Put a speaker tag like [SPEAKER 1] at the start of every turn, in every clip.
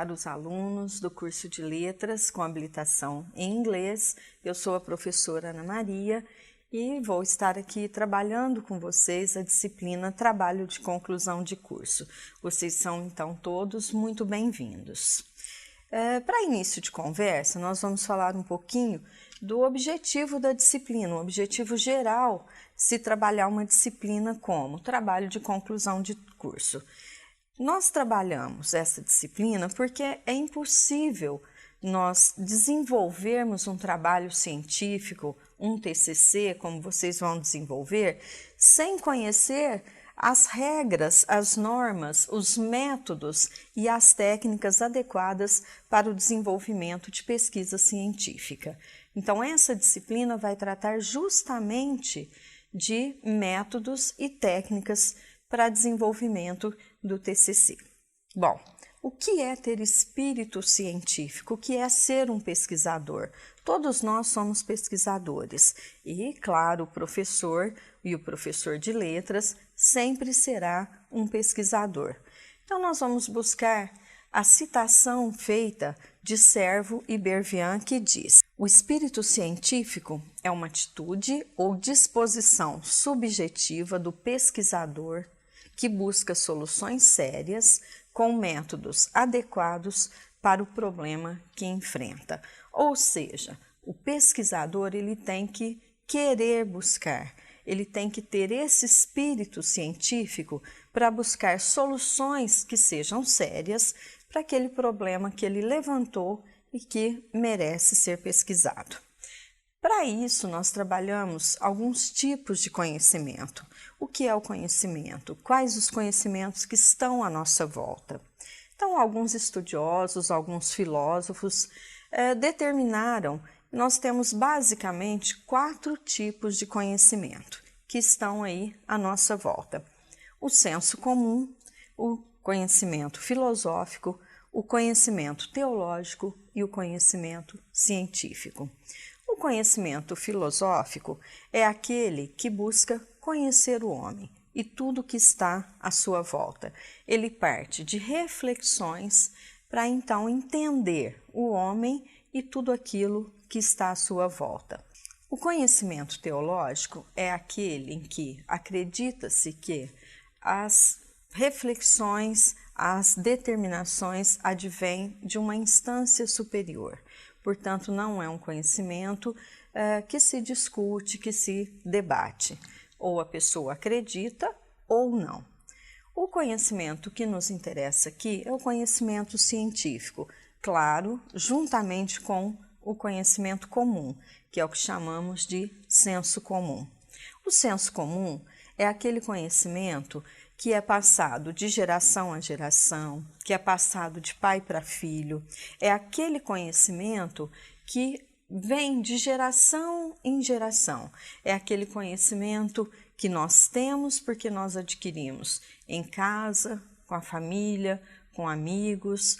[SPEAKER 1] para os alunos do curso de Letras com habilitação em inglês. Eu sou a professora Ana Maria e vou estar aqui trabalhando com vocês a disciplina Trabalho de Conclusão de Curso. Vocês são, então, todos muito bem-vindos. Para início de conversa, nós vamos falar um pouquinho do objetivo da disciplina, o objetivo geral se trabalhar uma disciplina como trabalho de conclusão de curso. Nós trabalhamos essa disciplina porque é impossível nós desenvolvermos um trabalho científico, um TCC, como vocês vão desenvolver, sem conhecer as regras, as normas, os métodos e as técnicas adequadas para o desenvolvimento de pesquisa científica. Então, essa disciplina vai tratar justamente de métodos e técnicas para desenvolvimento do TCC. Bom, o que é ter espírito científico? O que é ser um pesquisador? Todos nós somos pesquisadores e, claro, o professor e o professor de letras sempre será um pesquisador. Então, nós vamos buscar a citação feita de Servo e Bervian, que diz: o espírito científico é uma atitude ou disposição subjetiva do pesquisador que busca soluções sérias com métodos adequados para o problema que enfrenta. Ou seja, o pesquisador ele tem que querer buscar, ele tem que ter esse espírito científico para buscar soluções que sejam sérias para aquele problema que ele levantou e que merece ser pesquisado. Para isso, nós trabalhamos alguns tipos de conhecimento. O que é o conhecimento? Quais os conhecimentos que estão à nossa volta? Então, alguns estudiosos, alguns filósofos determinaram que nós temos basicamente 4 tipos de conhecimento que estão aí à nossa volta. O senso comum, o conhecimento filosófico, o conhecimento teológico e o conhecimento científico. O conhecimento filosófico é aquele que busca conhecer o homem e tudo que está à sua volta. Ele parte de reflexões para então entender o homem e tudo aquilo que está à sua volta. O conhecimento teológico é aquele em que acredita-se que as reflexões, as determinações advêm de uma instância superior. Portanto, não é um conhecimento que se discute, que se debate. Ou a pessoa acredita ou não. O conhecimento que nos interessa aqui é o conhecimento científico, claro, juntamente com o conhecimento comum, que é o que chamamos de senso comum. O senso comum é aquele conhecimento que é passado de geração a geração, que é passado de pai para filho, é aquele conhecimento que vem de geração em geração, é aquele conhecimento que nós temos porque nós adquirimos em casa, com a família, com amigos,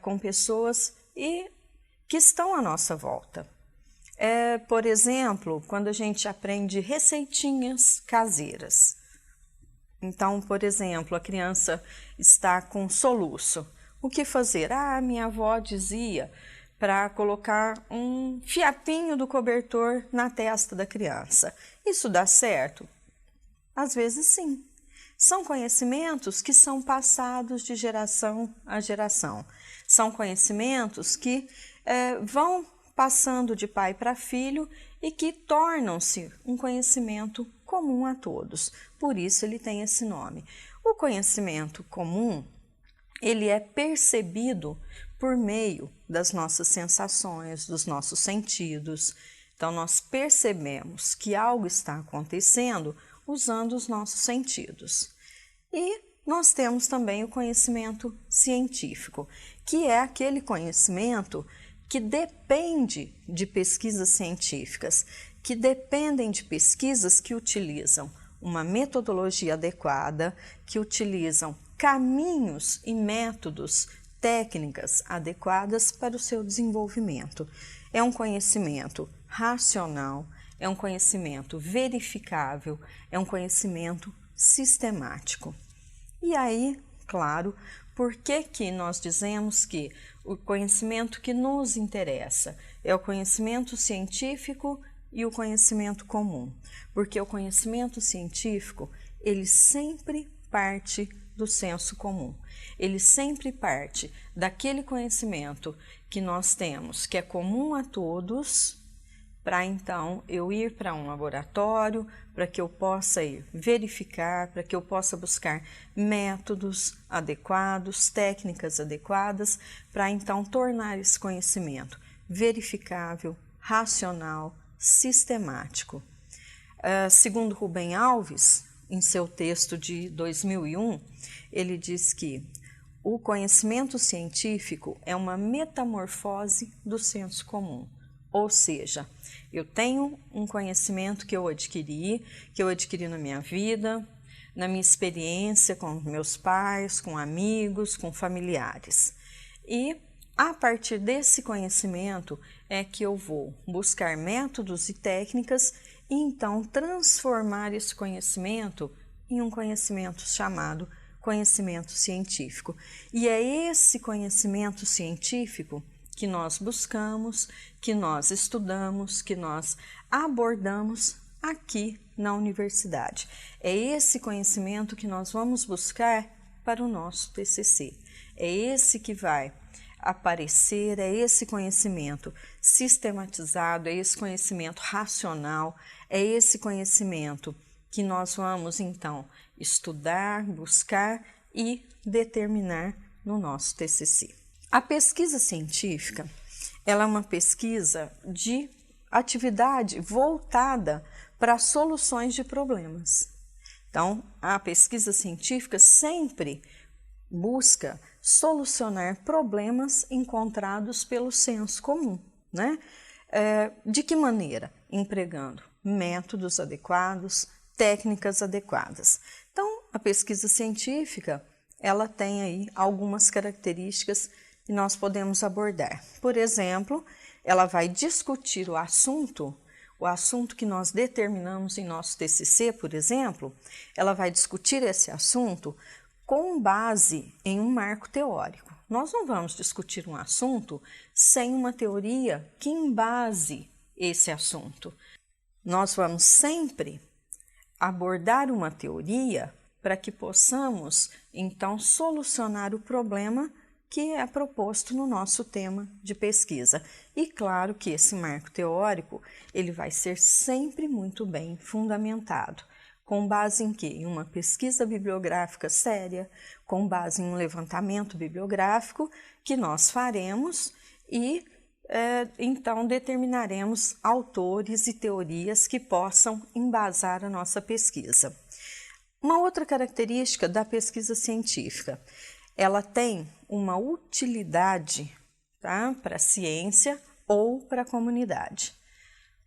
[SPEAKER 1] com pessoas e que estão à nossa volta. Por exemplo, quando a gente aprende receitinhas caseiras. Então, por exemplo, a criança está com soluço. O que fazer? Minha avó dizia para colocar um fiapinho do cobertor na testa da criança. Isso dá certo? Às vezes sim. São conhecimentos que são passados de geração a geração. São conhecimentos que vão passando de pai para filho e que tornam-se um conhecimento comum a todos. Por isso ele tem esse nome. O conhecimento comum, ele é percebido por meio das nossas sensações, dos nossos sentidos. Então, nós percebemos que algo está acontecendo usando os nossos sentidos. E nós temos também o conhecimento científico, que é aquele conhecimento que depende de pesquisas científicas, que dependem de pesquisas que utilizam uma metodologia adequada, que utilizam caminhos e métodos, técnicas adequadas para o seu desenvolvimento. É um conhecimento racional, é um conhecimento verificável, é um conhecimento sistemático. E aí, claro por que nós dizemos que o conhecimento que nos interessa é o conhecimento científico e o conhecimento comum. Porque o conhecimento científico, ele sempre parte do senso comum. Ele sempre parte daquele conhecimento que nós temos, que é comum a todos, para então eu ir para um laboratório, para que eu possa ir verificar, para que eu possa buscar métodos adequados, técnicas adequadas, para então tornar esse conhecimento verificável, racional, sistemático. Segundo Rubem Alves, em seu texto de 2001, ele diz que o conhecimento científico é uma metamorfose do senso comum. Ou seja, eu tenho um conhecimento que eu adquiri na minha vida, na minha experiência com meus pais, com amigos, com familiares. E a partir desse conhecimento é que eu vou buscar métodos e técnicas e então transformar esse conhecimento em um conhecimento chamado conhecimento científico. E é esse conhecimento científico que nós buscamos, que nós estudamos, que nós abordamos aqui na universidade. É esse conhecimento que nós vamos buscar para o nosso TCC. É esse que vai aparecer, é esse conhecimento sistematizado, é esse conhecimento racional, é esse conhecimento que nós vamos então estudar, buscar e determinar no nosso TCC. A pesquisa científica, ela é uma pesquisa de atividade voltada para soluções de problemas. Então, a pesquisa científica sempre busca solucionar problemas encontrados pelo senso comum, né? De que maneira? Empregando métodos adequados, técnicas adequadas. Então, a pesquisa científica, ela tem aí algumas características que nós podemos abordar. Por exemplo, ela vai discutir o assunto que nós determinamos em nosso TCC, por exemplo, ela vai discutir esse assunto com base em um marco teórico. Nós não vamos discutir um assunto sem uma teoria que embase esse assunto. Nós vamos sempre abordar uma teoria para que possamos, então, solucionar o problema que é proposto no nosso tema de pesquisa. E claro que esse marco teórico, ele vai ser sempre muito bem fundamentado. Com base em quê? Em uma pesquisa bibliográfica séria, com base em um levantamento bibliográfico que nós faremos e então determinaremos autores e teorias que possam embasar a nossa pesquisa. Uma outra característica da pesquisa científica, ela tem uma utilidade, tá, para a ciência ou para a comunidade.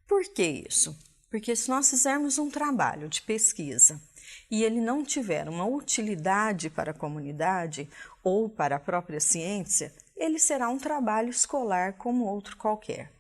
[SPEAKER 1] Por que isso? Porque se nós fizermos um trabalho de pesquisa e ele não tiver uma utilidade para a comunidade ou para a própria ciência, ele será um trabalho escolar como outro qualquer.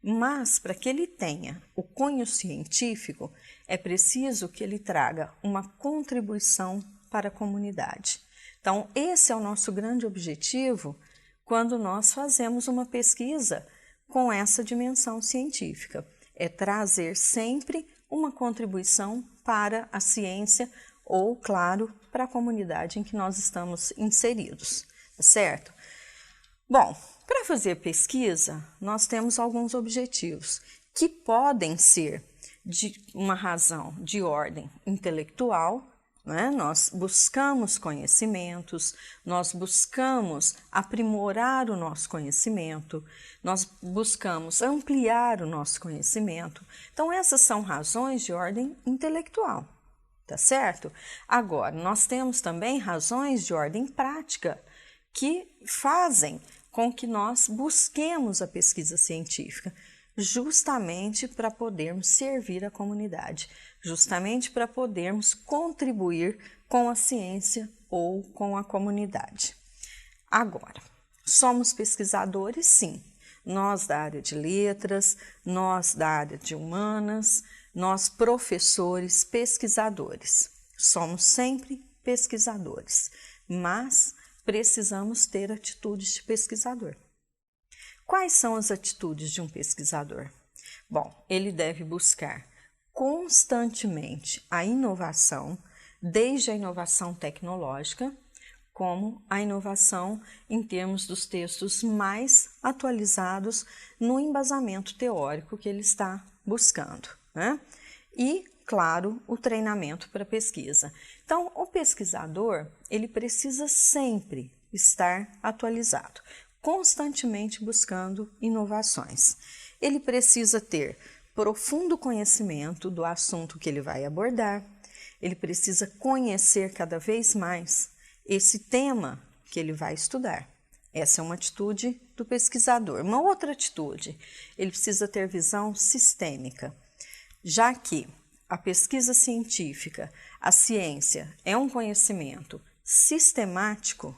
[SPEAKER 1] Mas, para que ele tenha o cunho científico, é preciso que ele traga uma contribuição para a comunidade. Então, esse é o nosso grande objetivo quando nós fazemos uma pesquisa com essa dimensão científica. É trazer sempre uma contribuição para a ciência ou, claro, para a comunidade em que nós estamos inseridos, certo? Bom, para fazer pesquisa, nós temos alguns objetivos que podem ser de uma razão de ordem intelectual, né? Nós buscamos conhecimentos, nós buscamos aprimorar o nosso conhecimento, nós buscamos ampliar o nosso conhecimento. Então, essas são razões de ordem intelectual, tá certo? Agora, nós temos também razões de ordem prática que fazem com que nós busquemos a pesquisa científica, justamente para podermos servir a comunidade, justamente para podermos contribuir com a ciência ou com a comunidade. Agora, somos pesquisadores, sim. Nós da área de letras, nós da área de humanas, nós professores, pesquisadores. Somos sempre pesquisadores, mas precisamos ter atitudes de pesquisador. Quais são as atitudes de um pesquisador? Bom, ele deve buscar constantemente a inovação, desde a inovação tecnológica, como a inovação em termos dos textos mais atualizados no embasamento teórico que ele está buscando, né? E, claro, o treinamento para pesquisa. Então, o pesquisador, ele precisa sempre estar atualizado, constantemente buscando inovações. Ele precisa ter profundo conhecimento do assunto que ele vai abordar, ele precisa conhecer cada vez mais esse tema que ele vai estudar. Essa é uma atitude do pesquisador. Uma outra atitude, ele precisa ter visão sistêmica, já que a pesquisa científica, a ciência é um conhecimento sistemático,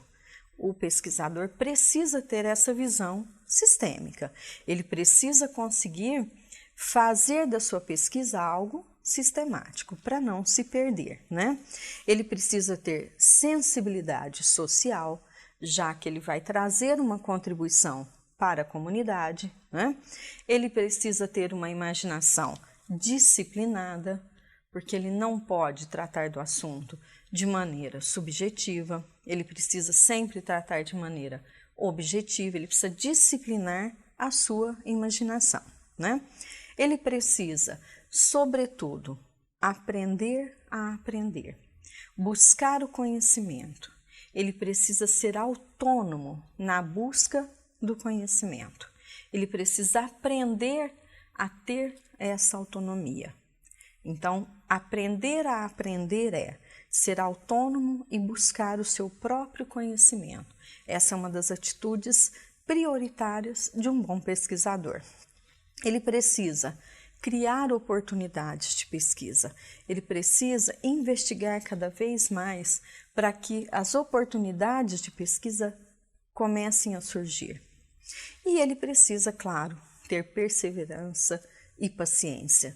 [SPEAKER 1] o pesquisador precisa ter essa visão sistêmica. Ele precisa conseguir fazer da sua pesquisa algo sistemático, para não se perder, né? Ele precisa ter sensibilidade social, já que ele vai trazer uma contribuição para a comunidade, né? Ele precisa ter uma imaginação disciplinada, porque ele não pode tratar do assunto de maneira subjetiva, ele precisa sempre tratar de maneira objetiva, ele precisa disciplinar a sua imaginação, né? Ele precisa, sobretudo, aprender a aprender, buscar o conhecimento. Ele precisa ser autônomo na busca do conhecimento. Ele precisa aprender a ter essa autonomia. Então, aprender a aprender é ser autônomo e buscar o seu próprio conhecimento. Essa é uma das atitudes prioritárias de um bom pesquisador. Ele precisa criar oportunidades de pesquisa, ele precisa investigar cada vez mais para que as oportunidades de pesquisa comecem a surgir. E ele precisa, claro, ter perseverança e paciência.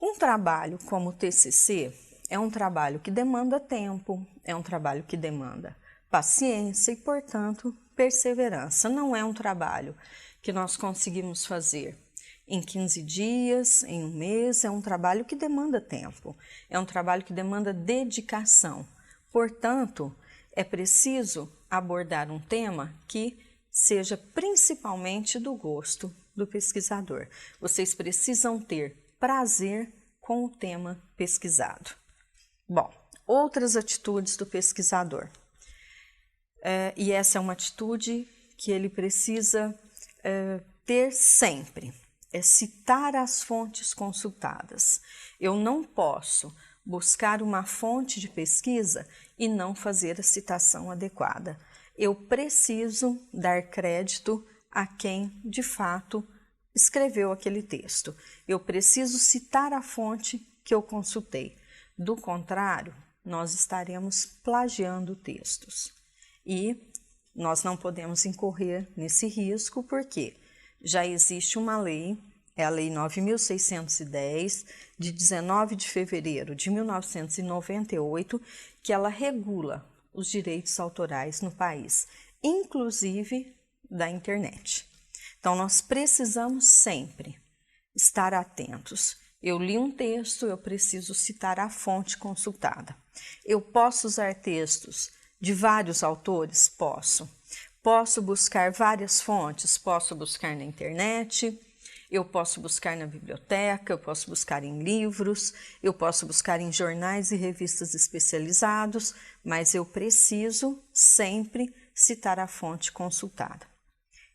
[SPEAKER 1] Um trabalho como o TCC é um trabalho que demanda tempo, é um trabalho que demanda paciência e, portanto, perseverança. Não é um trabalho que nós conseguimos fazer em 15 dias, em um mês, é um trabalho que demanda tempo, é um trabalho que demanda dedicação. Portanto, é preciso abordar um tema que seja principalmente do gosto do pesquisador. Vocês precisam ter prazer com o tema pesquisado. Bom, outras atitudes do pesquisador. E essa é uma atitude que ele precisa ter sempre. É citar as fontes consultadas. Eu não posso buscar uma fonte de pesquisa e não fazer a citação adequada. Eu preciso dar crédito a quem, de fato, escreveu aquele texto. Eu preciso citar a fonte que eu consultei. Do contrário, nós estaremos plagiando textos. E nós não podemos incorrer nesse risco, porque já existe uma lei, é a Lei 9.610, de 19 de fevereiro de 1998, que ela regula os direitos autorais no país, inclusive da internet. Então, nós precisamos sempre estar atentos. Eu li um texto, eu preciso citar a fonte consultada. Eu posso usar textos de vários autores? Posso. Posso buscar várias fontes? Posso buscar na internet, eu posso buscar na biblioteca, eu posso buscar em livros, eu posso buscar em jornais e revistas especializados, mas eu preciso sempre citar a fonte consultada.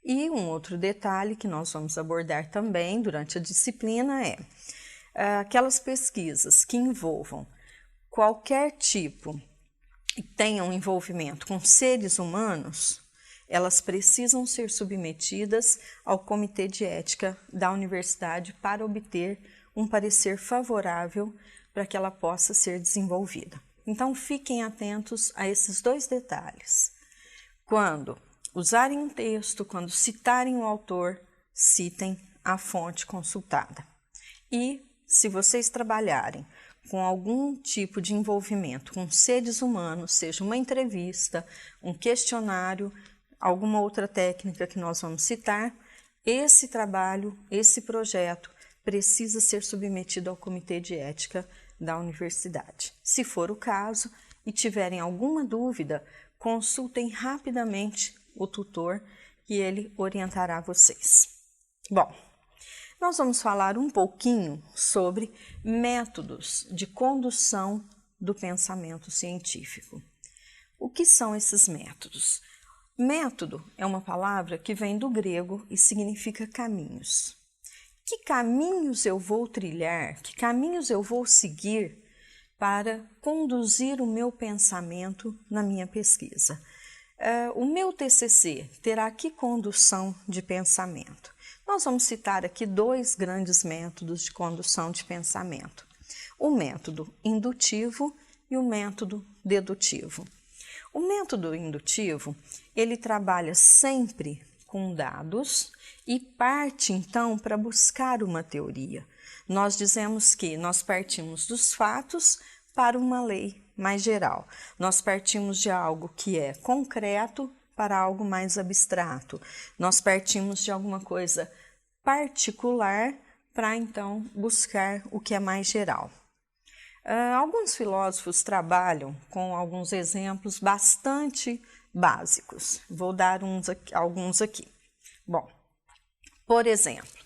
[SPEAKER 1] E um outro detalhe que nós vamos abordar também durante a disciplina é aquelas pesquisas que envolvam qualquer tipo e tenham envolvimento com seres humanos, elas precisam ser submetidas ao Comitê de Ética da Universidade para obter um parecer favorável para que ela possa ser desenvolvida. Então, fiquem atentos a esses dois detalhes. Quando usarem um texto, quando citarem o autor, citem a fonte consultada. E, se vocês trabalharem com algum tipo de envolvimento com seres humanos, seja uma entrevista, um questionário, alguma outra técnica que nós vamos citar, esse trabalho, esse projeto precisa ser submetido ao Comitê de Ética da universidade. Se for o caso e tiverem alguma dúvida, consultem rapidamente o tutor que ele orientará vocês. Bom, nós vamos falar um pouquinho sobre métodos de condução do pensamento científico. O que são esses métodos? Método é uma palavra que vem do grego e significa caminhos. Que caminhos eu vou trilhar, que caminhos eu vou seguir para conduzir o meu pensamento na minha pesquisa? O meu TCC terá que condução de pensamento? Nós vamos citar aqui dois grandes métodos de condução de pensamento. O método indutivo e o método dedutivo. O método indutivo, ele trabalha sempre com dados e parte, então, para buscar uma teoria. Nós dizemos que nós partimos dos fatos para uma lei mais geral. Nós partimos de algo que é concreto para algo mais abstrato. Nós partimos de alguma coisa particular para, então, buscar o que é mais geral. Alguns filósofos trabalham com alguns exemplos bastante básicos. Vou dar alguns aqui. Bom, por exemplo,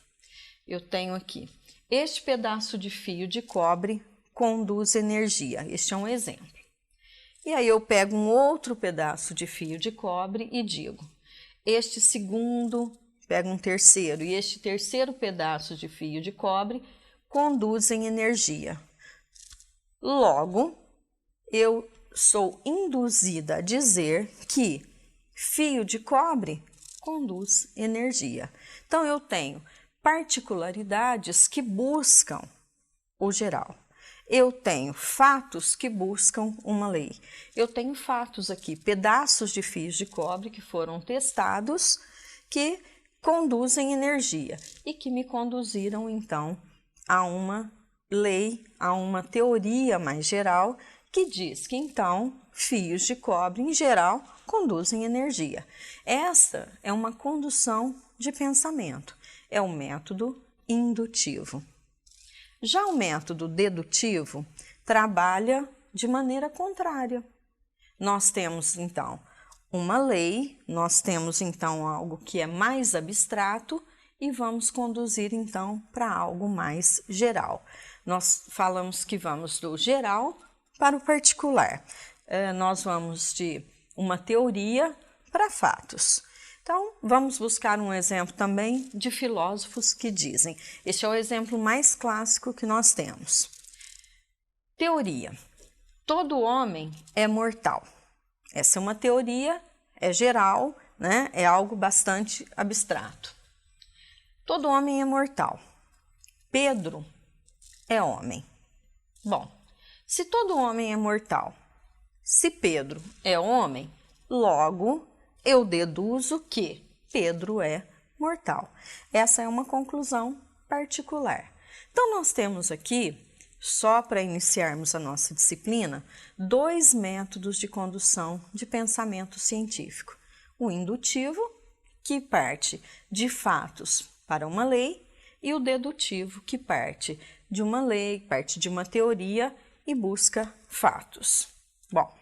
[SPEAKER 1] eu tenho aqui, este pedaço de fio de cobre conduz energia. Este é um exemplo. E aí eu pego um outro pedaço de fio de cobre e digo, este segundo, pego um terceiro, e este terceiro pedaço de fio de cobre conduzem energia. Logo, eu sou induzida a dizer que fio de cobre conduz energia. Então, eu tenho particularidades que buscam o geral. Eu tenho fatos que buscam uma lei. Eu tenho fatos aqui, pedaços de fios de cobre que foram testados, que conduzem energia e que me conduziram, então, a uma lei, a uma teoria mais geral que diz que, então, fios de cobre, em geral, conduzem energia. Essa é uma condução de pensamento, é o método indutivo. Já o método dedutivo trabalha de maneira contrária. Nós temos, então, uma lei, nós temos, então, algo que é mais abstrato e vamos conduzir, então, para algo mais geral. Nós falamos que vamos do geral para o particular. Nós vamos de uma teoria para fatos. Então, vamos buscar um exemplo também de filósofos que dizem. Este é o exemplo mais clássico que nós temos. Teoria. Todo homem é mortal. Essa é uma teoria, é geral, né? É algo bastante abstrato. Todo homem é mortal. Pedro é homem. Bom, se todo homem é mortal, se Pedro é homem, logo eu deduzo que Pedro é mortal. Essa é uma conclusão particular. Então, nós temos aqui, só para iniciarmos a nossa disciplina, dois métodos de condução de pensamento científico. O indutivo, que parte de fatos para uma lei, e o dedutivo, que parte de uma lei, parte de uma teoria e busca fatos. Bom,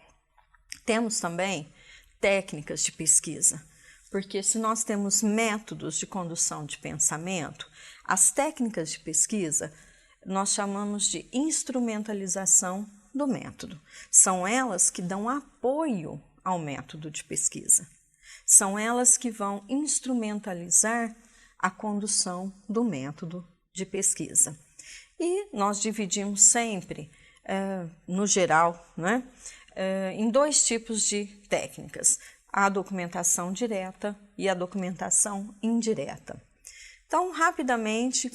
[SPEAKER 1] temos também técnicas de pesquisa, porque se nós temos métodos de condução de pensamento, as técnicas de pesquisa nós chamamos de instrumentalização do método. São elas que dão apoio ao método de pesquisa. São elas que vão instrumentalizar a condução do método de pesquisa. E nós dividimos sempre, no geral, né, em dois tipos de técnicas, a documentação direta e a documentação indireta. Então, rapidamente,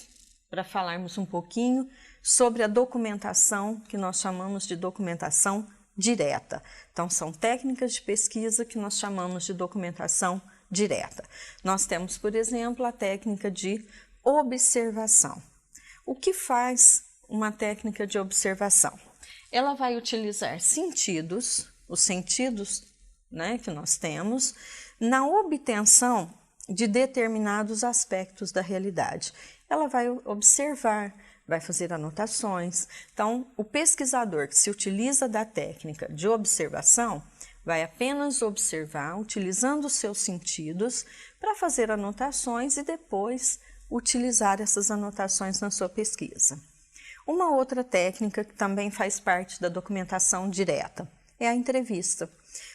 [SPEAKER 1] para falarmos um pouquinho sobre a documentação que nós chamamos de documentação direta. Então, são técnicas de pesquisa que nós chamamos de documentação direta. Nós temos, por exemplo, a técnica de observação. O que faz uma técnica de observação? Ela vai utilizar sentidos, os sentidos, né, que nós temos, na obtenção de determinados aspectos da realidade. Ela vai observar, vai fazer anotações. Então, o pesquisador que se utiliza da técnica de observação vai apenas observar, utilizando os seus sentidos, para fazer anotações e depois utilizar essas anotações na sua pesquisa. Uma outra técnica que também faz parte da documentação direta é a entrevista.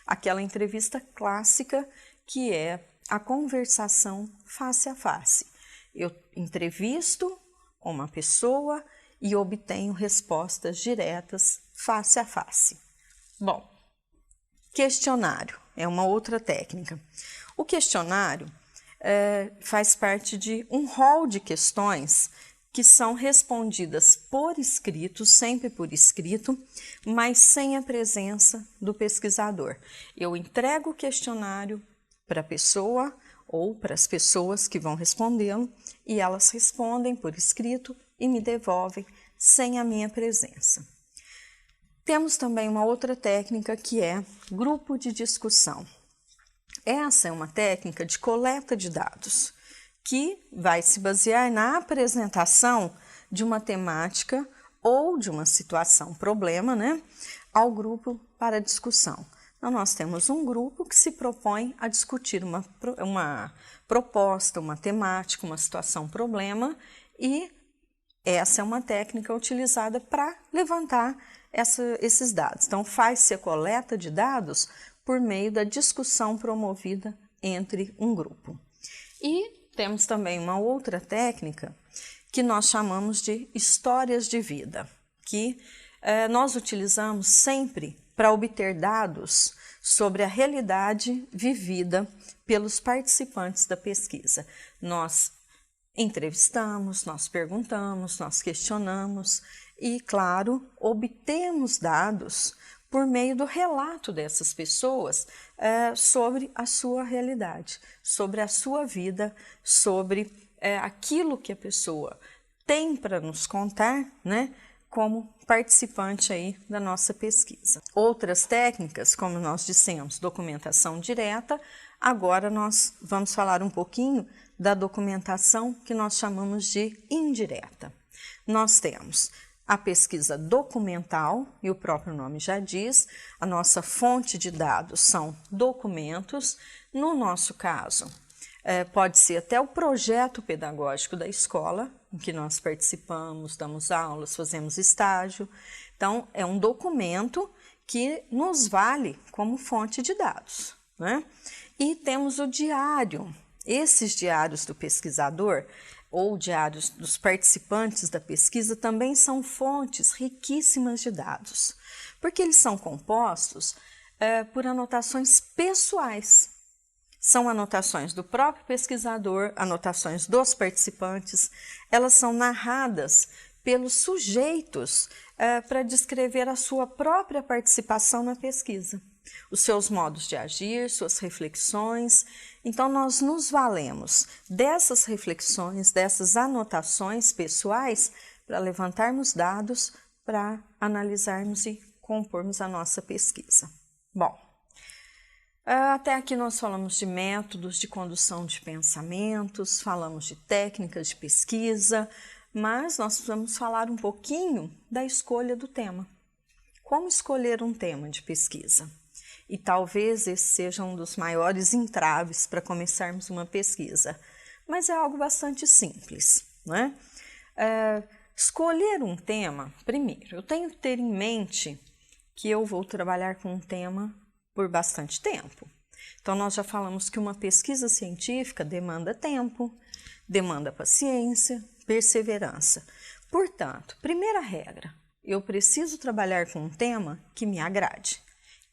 [SPEAKER 1] Aquela entrevista clássica que é a conversação face a face. Eu entrevisto uma pessoa e obtenho respostas diretas face a face. Bom, questionário é uma outra técnica. O questionário faz parte de um rol de questões que são respondidas por escrito, sempre por escrito, mas sem a presença do pesquisador. Eu entrego o questionário para a pessoa ou para as pessoas que vão respondê-lo e elas respondem por escrito e me devolvem sem a minha presença. Temos também uma outra técnica que é grupo de discussão. Essa é uma técnica de coleta de dados que vai se basear na apresentação de uma temática ou de uma situação, problema, né, ao grupo para discussão. Então, nós temos um grupo que se propõe a discutir uma proposta, uma temática, uma situação, problema, e essa é uma técnica utilizada para levantar esses dados. Então, faz-se a coleta de dados por meio da discussão promovida entre um grupo. E temos também uma outra técnica que nós chamamos de histórias de vida, que nós utilizamos sempre para obter dados sobre a realidade vivida pelos participantes da pesquisa. Nós entrevistamos, nós perguntamos, nós questionamos e, claro, obtemos dados por meio do relato dessas pessoas sobre a sua realidade, sobre a sua vida, sobre aquilo que a pessoa tem para nos contar, né, como participante aí da nossa pesquisa. Outras técnicas, como nós dissemos, documentação direta, agora nós vamos falar um pouquinho da documentação que nós chamamos de indireta. Nós temos a pesquisa documental, e o próprio nome já diz, a nossa fonte de dados são documentos. No nosso caso, pode ser até o projeto pedagógico da escola, em que nós participamos, damos aulas, fazemos estágio. Então, é um documento que nos vale como fonte de dados, né? E temos o diário. Esses diários do pesquisador ou diários dos participantes da pesquisa também são fontes riquíssimas de dados, porque eles são compostos por anotações pessoais. São anotações do próprio pesquisador, anotações dos participantes, elas são narradas pelos sujeitos para descrever a sua própria participação na pesquisa, os seus modos de agir, suas reflexões. Então, nós nos valemos dessas reflexões, dessas anotações pessoais para levantarmos dados, para analisarmos e compormos a nossa pesquisa. Bom, até aqui nós falamos de métodos de condução de pensamentos, falamos de técnicas de pesquisa, mas nós vamos falar um pouquinho da escolha do tema. Como escolher um tema de pesquisa? E talvez esse seja um dos maiores entraves para começarmos uma pesquisa, mas é algo bastante simples, né? Escolher um tema, primeiro, eu tenho que ter em mente que eu vou trabalhar com um tema por bastante tempo. Então, nós já falamos que uma pesquisa científica demanda tempo, demanda paciência, perseverança. Portanto, primeira regra, eu preciso trabalhar com um tema que me agrade,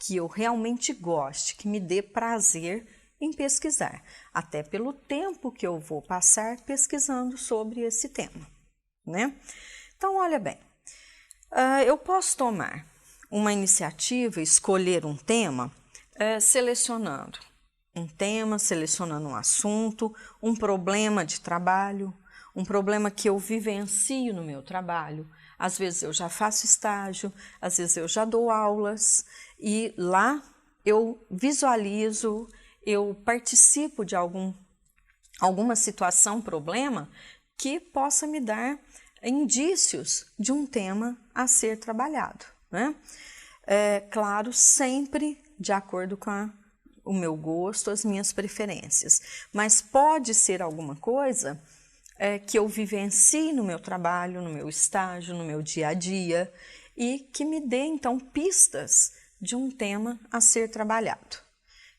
[SPEAKER 1] que eu realmente goste, que me dê prazer em pesquisar, até pelo tempo que eu vou passar pesquisando sobre esse tema, né? Então, olha bem, eu posso tomar uma iniciativa, escolher um tema, selecionando um tema, selecionando um assunto, um problema de trabalho, um problema que eu vivencio no meu trabalho, Às vezes eu já faço estágio, às vezes eu já dou aulas e lá eu visualizo, eu participo de alguma situação, problema que possa me dar indícios de um tema a ser trabalhado, né? Claro, sempre de acordo com o meu gosto, as minhas preferências, mas pode ser alguma coisa que eu vivencie no meu trabalho, no meu estágio, no meu dia a dia e que me dê então pistas de um tema a ser trabalhado.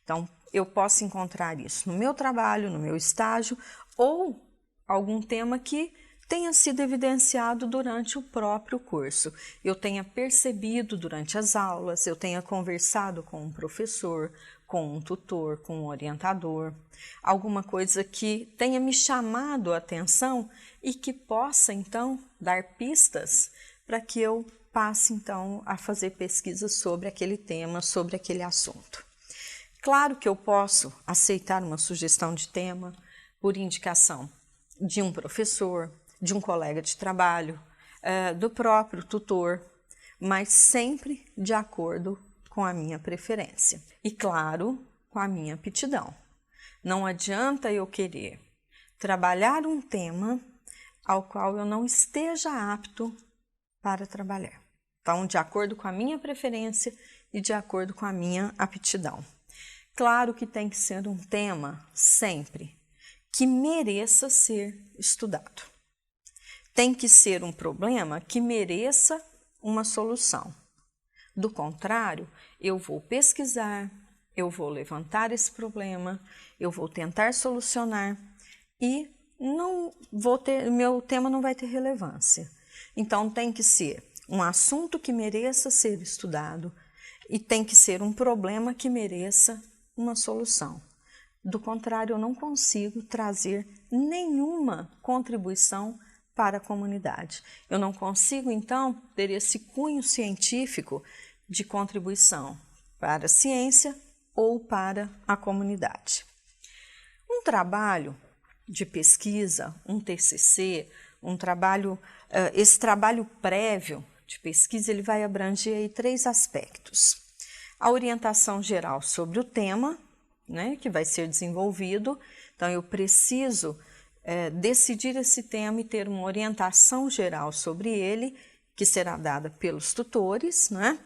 [SPEAKER 1] Então, eu posso encontrar isso no meu trabalho, no meu estágio ou algum tema que tenha sido evidenciado durante o próprio curso. Eu tenha percebido durante as aulas, eu tenha conversado com um professor, com um tutor, com um orientador, alguma coisa que tenha me chamado a atenção e que possa, então, dar pistas para que eu passe, então, a fazer pesquisas sobre aquele tema, sobre aquele assunto. Claro que eu posso aceitar uma sugestão de tema por indicação de um professor, de um colega de trabalho, do próprio tutor, mas sempre de acordo com a minha preferência e, claro, com a minha aptidão. Não adianta eu querer trabalhar um tema ao qual eu não esteja apto para trabalhar. Então, de acordo com a minha preferência e de acordo com a minha aptidão. Claro que tem que ser um tema sempre que mereça ser estudado. Tem que ser um problema que mereça uma solução. Do contrário, eu vou pesquisar, eu vou levantar esse problema, eu vou tentar solucionar e meu tema não vai ter relevância. Então, tem que ser um assunto que mereça ser estudado e tem que ser um problema que mereça uma solução. Do contrário, eu não consigo trazer nenhuma contribuição para a comunidade. Eu não consigo, então, ter esse cunho científico de contribuição para a ciência ou para a comunidade. Um trabalho de pesquisa, um TCC, esse trabalho prévio de pesquisa, ele vai abranger aí 3 aspectos. A orientação geral sobre o tema, né, que vai ser desenvolvido. Então, eu preciso decidir esse tema e ter uma orientação geral sobre ele, que será dada pelos tutores, né?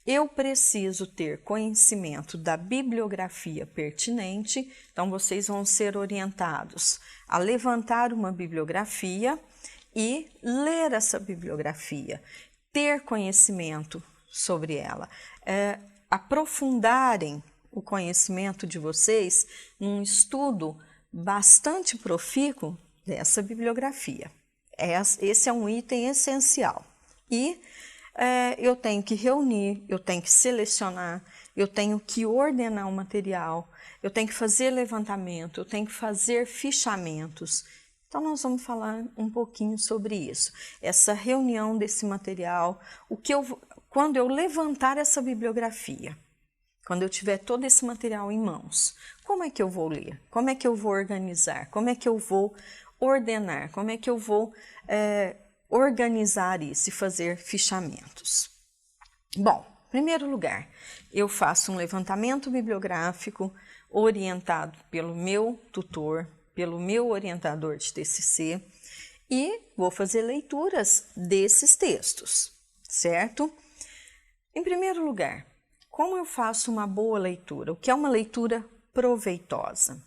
[SPEAKER 1] Eu preciso ter conhecimento da bibliografia pertinente, então vocês vão ser orientados a levantar uma bibliografia e ler essa bibliografia, ter conhecimento sobre ela, aprofundarem o conhecimento de vocês num estudo bastante profícuo dessa bibliografia. Esse é um item essencial. E eu tenho que reunir, eu tenho que selecionar, eu tenho que ordenar o material, eu tenho que fazer levantamento, eu tenho que fazer fichamentos. Então, nós vamos falar um pouquinho sobre isso. Essa reunião desse material, quando eu levantar essa bibliografia, quando eu tiver todo esse material em mãos, como é que eu vou ler? Como é que eu vou organizar? Como é que eu vou ordenar? Como é que eu vou organizar isso e fazer fichamentos? Bom, em primeiro lugar, eu faço um levantamento bibliográfico orientado pelo meu tutor, pelo meu orientador de TCC e vou fazer leituras desses textos, certo? Em primeiro lugar, como eu faço uma boa leitura? O que é uma leitura proveitosa?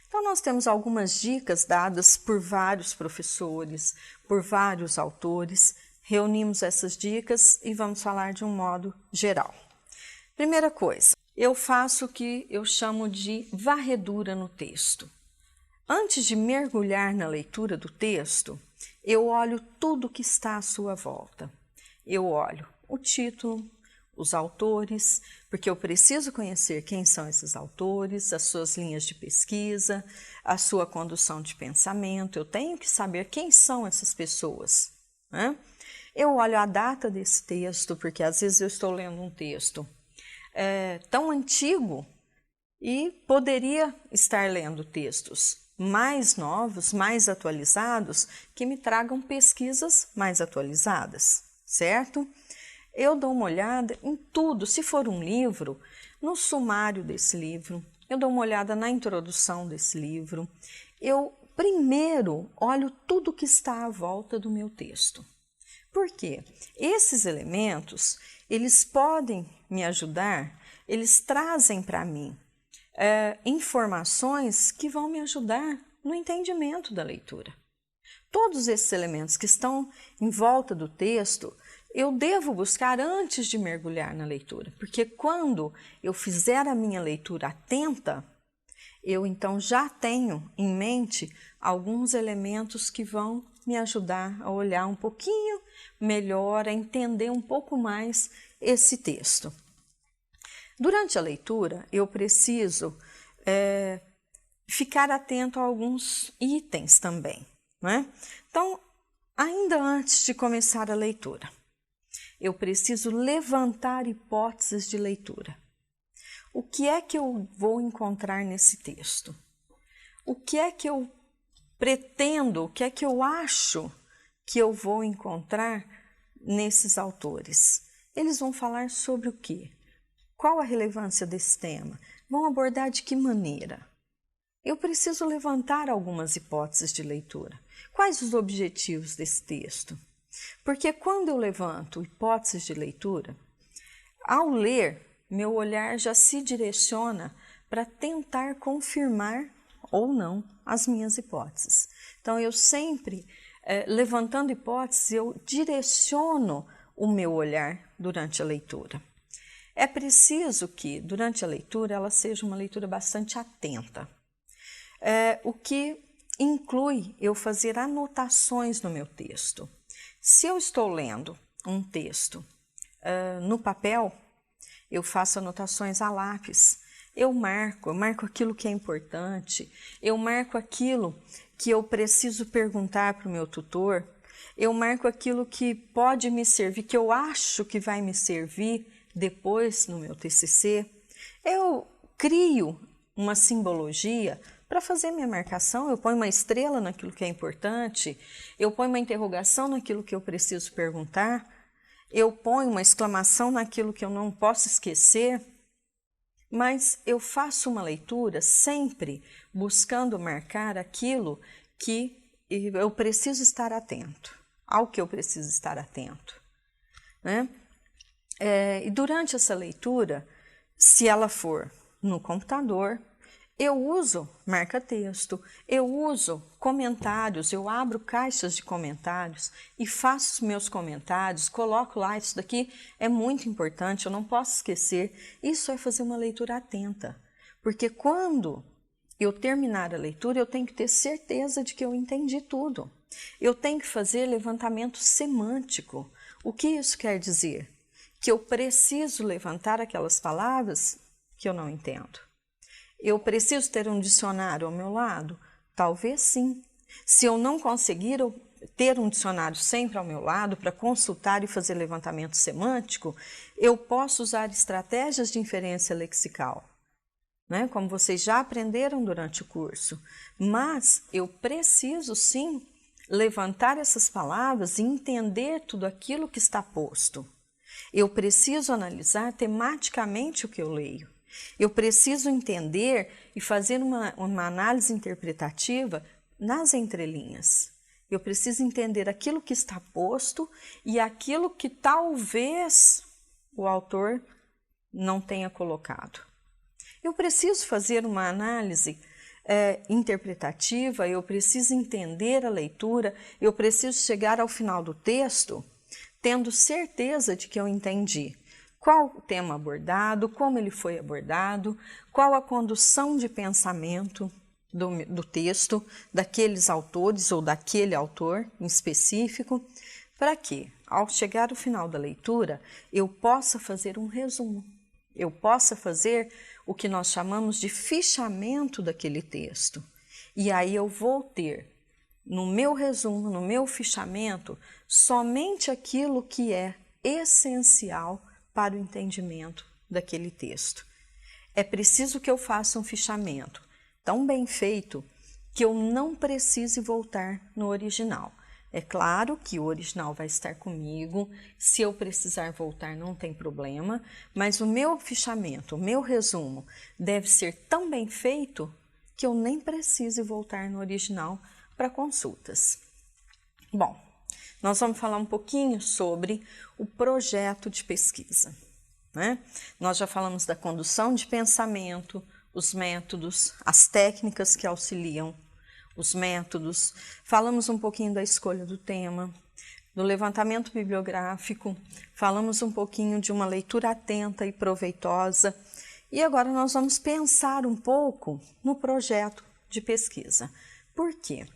[SPEAKER 1] Então, nós temos algumas dicas dadas por vários professores, por vários autores. Reunimos essas dicas e vamos falar de um modo geral. Primeira coisa, eu faço o que eu chamo de varredura no texto. Antes de mergulhar na leitura do texto, eu olho tudo que está à sua volta. Eu olho o título, os autores, porque eu preciso conhecer quem são esses autores, as suas linhas de pesquisa, a sua condução de pensamento, eu tenho que saber quem são essas pessoas, né? Eu olho a data desse texto, porque às vezes eu estou lendo um texto tão antigo e poderia estar lendo textos mais novos, mais atualizados, que me tragam pesquisas mais atualizadas, certo? Eu dou uma olhada em tudo, se for um livro, no sumário desse livro, eu dou uma olhada na introdução desse livro, eu primeiro olho tudo que está à volta do meu texto. Por quê? Esses elementos, eles podem me ajudar, eles trazem para mim informações que vão me ajudar no entendimento da leitura. Todos esses elementos que estão em volta do texto, eu devo buscar antes de mergulhar na leitura, porque quando eu fizer a minha leitura atenta, eu então já tenho em mente alguns elementos que vão me ajudar a olhar um pouquinho melhor, a entender um pouco mais esse texto. Durante a leitura, eu preciso ficar atento a alguns itens também, né? Então, ainda antes de começar a leitura, eu preciso levantar hipóteses de leitura. O que é que eu vou encontrar nesse texto? O que é que eu pretendo, o que é que eu acho que eu vou encontrar nesses autores? Eles vão falar sobre o quê? Qual a relevância desse tema? Vão abordar de que maneira? Eu preciso levantar algumas hipóteses de leitura. Quais os objetivos desse texto? Porque quando eu levanto hipóteses de leitura, ao ler, meu olhar já se direciona para tentar confirmar ou não as minhas hipóteses. Então, eu sempre, levantando hipóteses, eu direciono o meu olhar durante a leitura. É preciso que, durante a leitura, ela seja uma leitura bastante atenta, o que inclui eu fazer anotações no meu texto. Se eu estou lendo um texto no papel, eu faço anotações a lápis, eu marco aquilo que é importante, eu marco aquilo que eu preciso perguntar para o meu tutor, eu marco aquilo que pode me servir, que eu acho que vai me servir depois no meu TCC, eu crio uma simbologia para fazer minha marcação, eu ponho uma estrela naquilo que é importante, eu ponho uma interrogação naquilo que eu preciso perguntar, eu ponho uma exclamação naquilo que eu não posso esquecer, mas eu faço uma leitura sempre buscando marcar aquilo que eu preciso estar atento, ao que eu preciso estar atento, né? E durante essa leitura, se ela for no computador, eu uso marca-texto, eu uso comentários, eu abro caixas de comentários e faço os meus comentários, coloco lá, isso daqui é muito importante, eu não posso esquecer. Isso é fazer uma leitura atenta, porque quando eu terminar a leitura, eu tenho que ter certeza de que eu entendi tudo. Eu tenho que fazer levantamento semântico. O que isso quer dizer? Que eu preciso levantar aquelas palavras que eu não entendo. Eu preciso ter um dicionário ao meu lado? Talvez sim. Se eu não conseguir ter um dicionário sempre ao meu lado para consultar e fazer levantamento semântico, eu posso usar estratégias de inferência lexical, né? Como vocês já aprenderam durante o curso. Mas eu preciso sim levantar essas palavras e entender tudo aquilo que está posto. Eu preciso analisar tematicamente o que eu leio. Eu preciso entender e fazer uma análise interpretativa nas entrelinhas. Eu preciso entender aquilo que está posto e aquilo que talvez o autor não tenha colocado. Eu preciso fazer uma análise interpretativa, eu preciso entender a leitura, eu preciso chegar ao final do texto tendo certeza de que eu entendi qual o tema abordado, como ele foi abordado, qual a condução de pensamento do texto, daqueles autores ou daquele autor em específico, para que, ao chegar ao final da leitura, eu possa fazer um resumo, eu possa fazer o que nós chamamos de fichamento daquele texto. E aí eu vou ter, no meu resumo, no meu fichamento, somente aquilo que é essencial para o entendimento daquele texto. É preciso que eu faça um fichamento tão bem feito que eu não precise voltar no original. É claro que o original vai estar comigo, se eu precisar voltar não tem problema, mas o meu fichamento, o meu resumo deve ser tão bem feito que eu nem precise voltar no original para consultas. Bom, nós vamos falar um pouquinho sobre o projeto de pesquisa, né? Nós já falamos da condução de pensamento, os métodos, as técnicas que auxiliam os métodos, falamos um pouquinho da escolha do tema, do levantamento bibliográfico, falamos um pouquinho de uma leitura atenta e proveitosa, e agora nós vamos pensar um pouco no projeto de pesquisa. Por quê?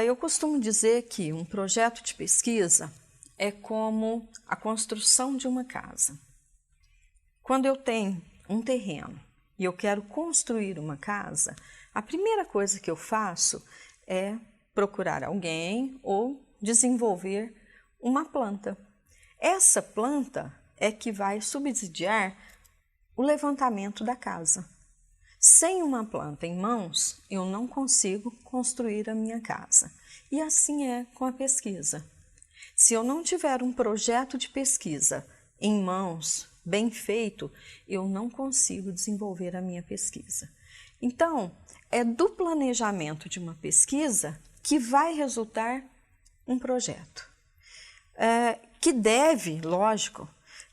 [SPEAKER 1] Eu costumo dizer que um projeto de pesquisa é como a construção de uma casa. Quando eu tenho um terreno e eu quero construir uma casa, a primeira coisa que eu faço é procurar alguém ou desenvolver uma planta. Essa planta é que vai subsidiar o levantamento da casa. Sem uma planta em mãos, eu não consigo construir a minha casa. E assim é com a pesquisa. Se eu não tiver um projeto de pesquisa em mãos, bem feito, eu não consigo desenvolver a minha pesquisa. Então, é do planejamento de uma pesquisa que vai resultar um projeto, que deve, lógico,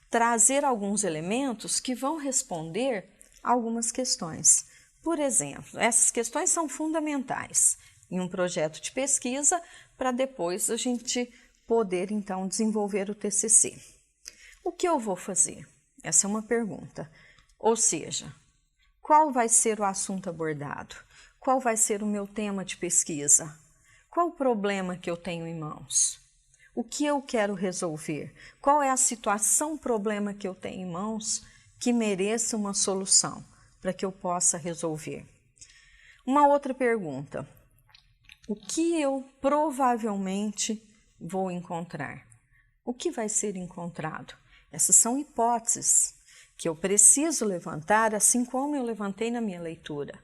[SPEAKER 1] trazer alguns elementos que vão responder algumas questões. Por exemplo, essas questões são fundamentais em um projeto de pesquisa para depois a gente poder, então, desenvolver o TCC. O que eu vou fazer? Essa é uma pergunta. Ou seja, qual vai ser o assunto abordado? Qual vai ser o meu tema de pesquisa? Qual o problema que eu tenho em mãos? O que eu quero resolver? Qual é a situação, problema que eu tenho em mãos que mereça uma solução para que eu possa resolver? Uma outra pergunta. O que eu provavelmente vou encontrar? O que vai ser encontrado? Essas são hipóteses que eu preciso levantar, assim como eu levantei na minha leitura,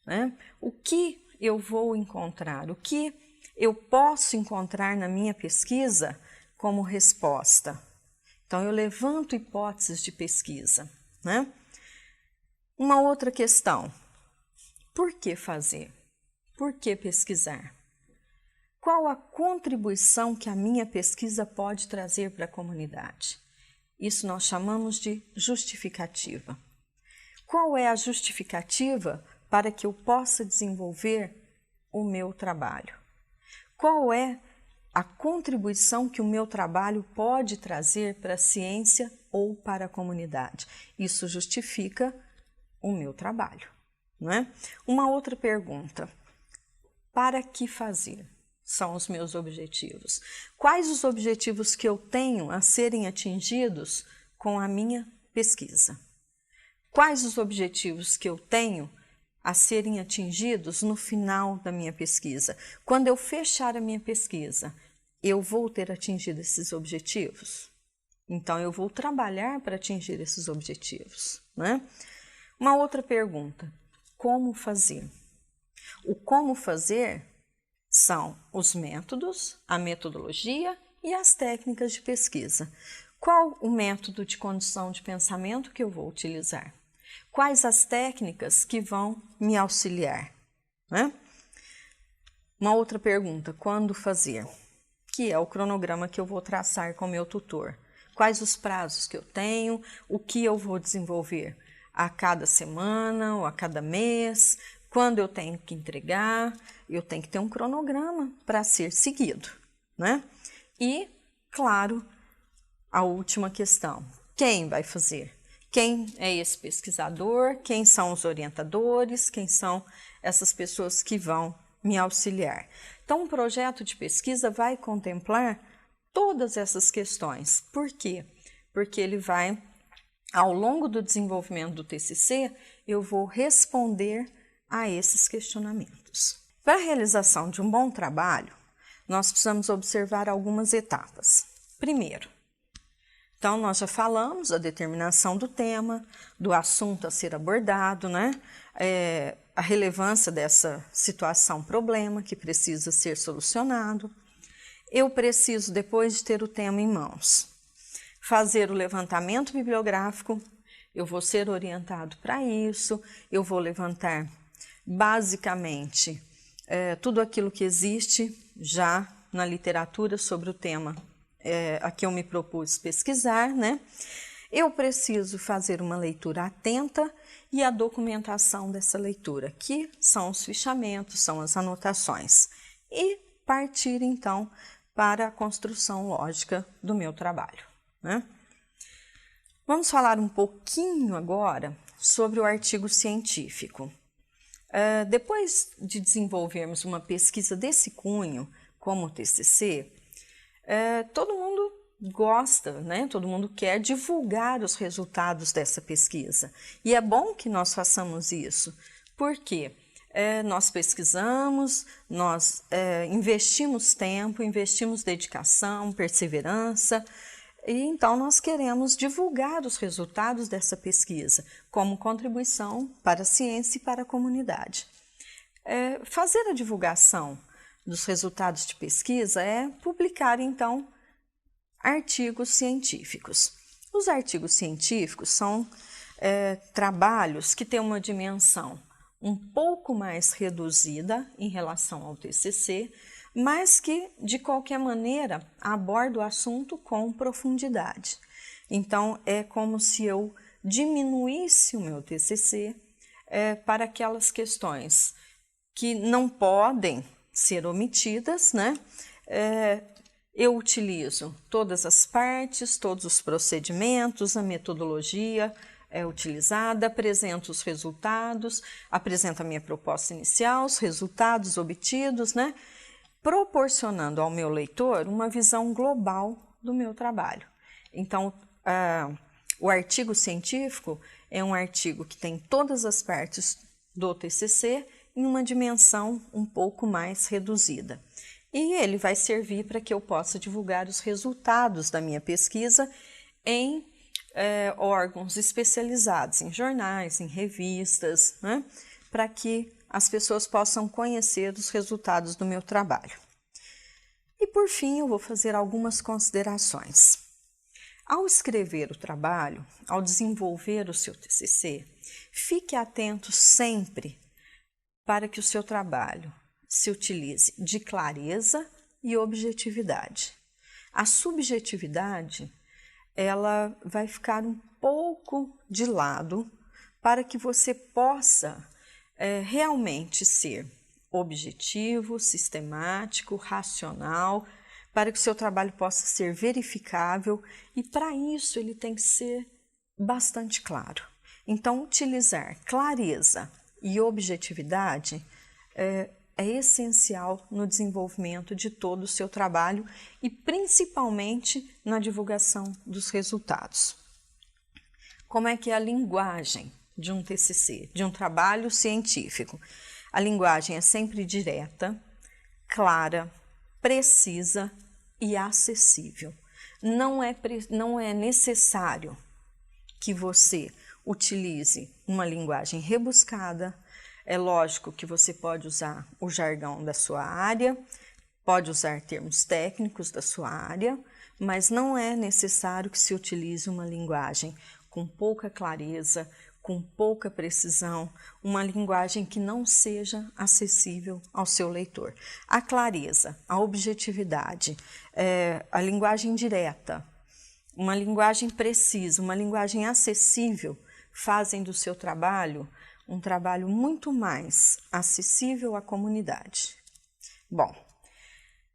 [SPEAKER 1] né? O que eu vou encontrar? O que eu posso encontrar na minha pesquisa como resposta? Então, eu levanto hipóteses de pesquisa, né? Uma outra questão. Por que fazer? Por que pesquisar? Qual a contribuição que a minha pesquisa pode trazer para a comunidade? Isso nós chamamos de justificativa. Qual é a justificativa para que eu possa desenvolver o meu trabalho? Qual é a contribuição que o meu trabalho pode trazer para a ciência ou para a comunidade? Isso justifica o meu trabalho, não é? Uma outra pergunta. Para que fazer? São os meus objetivos. Quais os objetivos que eu tenho a serem atingidos com a minha pesquisa? Quais os objetivos que eu tenho a serem atingidos no final da minha pesquisa? Quando eu fechar a minha pesquisa, eu vou ter atingido esses objetivos? Então, eu vou trabalhar para atingir esses objetivos, né? Uma outra pergunta. Como fazer? O como fazer são os métodos, a metodologia e as técnicas de pesquisa. Qual o método de condução de pensamento que eu vou utilizar? Quais as técnicas que vão me auxiliar, né? Uma outra pergunta, quando fazer? Que é o cronograma que eu vou traçar com o meu tutor. Quais os prazos que eu tenho, o que eu vou desenvolver a cada semana ou a cada mês, quando eu tenho que entregar, eu tenho que ter um cronograma para ser seguido, né? E, claro, a última questão, quem vai fazer? Quem é esse pesquisador? Quem são os orientadores? Quem são essas pessoas que vão me auxiliar? Então, um projeto de pesquisa vai contemplar todas essas questões. Por quê? Porque ele vai, ao longo do desenvolvimento do TCC, eu vou responder a esses questionamentos. Para a realização de um bom trabalho, nós precisamos observar algumas etapas. Primeiro, Então, nós já falamos da determinação do tema, do assunto a ser abordado, né? A relevância dessa situação, problema que precisa ser solucionado. Eu preciso, depois de ter o tema em mãos, fazer o levantamento bibliográfico. Eu vou ser orientado para isso, eu vou levantar basicamente tudo aquilo que existe já na literatura sobre o tema a que eu me propus pesquisar, né? Eu preciso fazer uma leitura atenta e a documentação dessa leitura, que são os fichamentos, são as anotações, e partir então para a construção lógica do meu trabalho, né? Vamos falar um pouquinho agora sobre o artigo científico. Depois de desenvolvermos uma pesquisa desse cunho, como o TCC, todo mundo gosta, né? Todo mundo quer divulgar os resultados dessa pesquisa. E é bom que nós façamos isso, porque nós pesquisamos, nós investimos tempo, investimos dedicação, perseverança, e então nós queremos divulgar os resultados dessa pesquisa como contribuição para a ciência e para a comunidade. Fazer a divulgação dos resultados de pesquisa é publicar, então, artigos científicos. Os artigos científicos são trabalhos que têm uma dimensão um pouco mais reduzida em relação ao TCC, mas que, de qualquer maneira, aborda o assunto com profundidade. Então, é como se eu diminuísse o meu TCC para aquelas questões que não podem ser omitidas, né? Eu utilizo todas as partes, todos os procedimentos, a metodologia utilizada, apresento os resultados, apresento a minha proposta inicial, os resultados obtidos, né? Proporcionando ao meu leitor uma visão global do meu trabalho. Então, o artigo científico é um artigo que tem todas as partes do TCC em uma dimensão um pouco mais reduzida. E ele vai servir para que eu possa divulgar os resultados da minha pesquisa em órgãos especializados, em jornais, em revistas, né? Para que as pessoas possam conhecer os resultados do meu trabalho. E por fim, eu vou fazer algumas considerações. Ao escrever o trabalho, ao desenvolver o seu TCC, fique atento sempre para que o seu trabalho se utilize de clareza e objetividade. A subjetividade, ela vai ficar um pouco de lado para que você possa realmente ser objetivo, sistemático, racional, para que o seu trabalho possa ser verificável, e para isso ele tem que ser bastante claro. Então, utilizar clareza e objetividade é essencial no desenvolvimento de todo o seu trabalho e principalmente na divulgação dos resultados. Como é que é a linguagem de um TCC, de um trabalho científico? A linguagem é sempre direta, clara, precisa e acessível. Não é necessário que você utilize uma linguagem rebuscada. É lógico que você pode usar o jargão da sua área, pode usar termos técnicos da sua área, mas não é necessário que se utilize uma linguagem com pouca clareza, com pouca precisão, uma linguagem que não seja acessível ao seu leitor. A clareza, a objetividade, a linguagem direta, uma linguagem precisa, uma linguagem acessível fazem do seu trabalho um trabalho muito mais acessível à comunidade. Bom,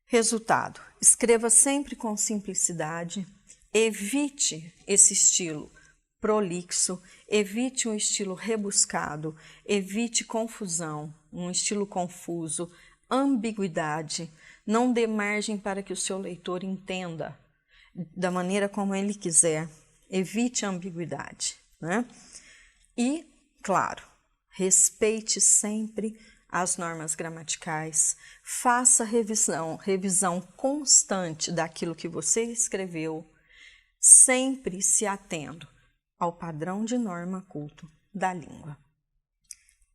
[SPEAKER 1] resultado: escreva sempre com simplicidade, evite esse estilo prolixo, evite um estilo rebuscado, evite confusão, um estilo confuso, ambiguidade, não dê margem para que o seu leitor entenda da maneira como ele quiser, evite a ambiguidade, né? E, claro, respeite sempre as normas gramaticais, faça revisão constante daquilo que você escreveu, sempre se atendo ao padrão de norma culto da língua.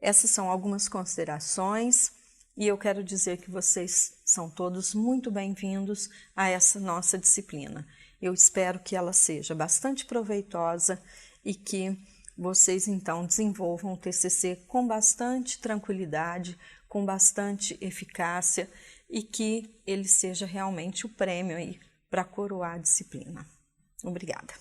[SPEAKER 1] Essas são algumas considerações e eu quero dizer que vocês são todos muito bem-vindos a essa nossa disciplina. Eu espero que ela seja bastante proveitosa e que vocês então desenvolvam o TCC com bastante tranquilidade, com bastante eficácia e que ele seja realmente o prêmio aí para coroar a disciplina. Obrigada.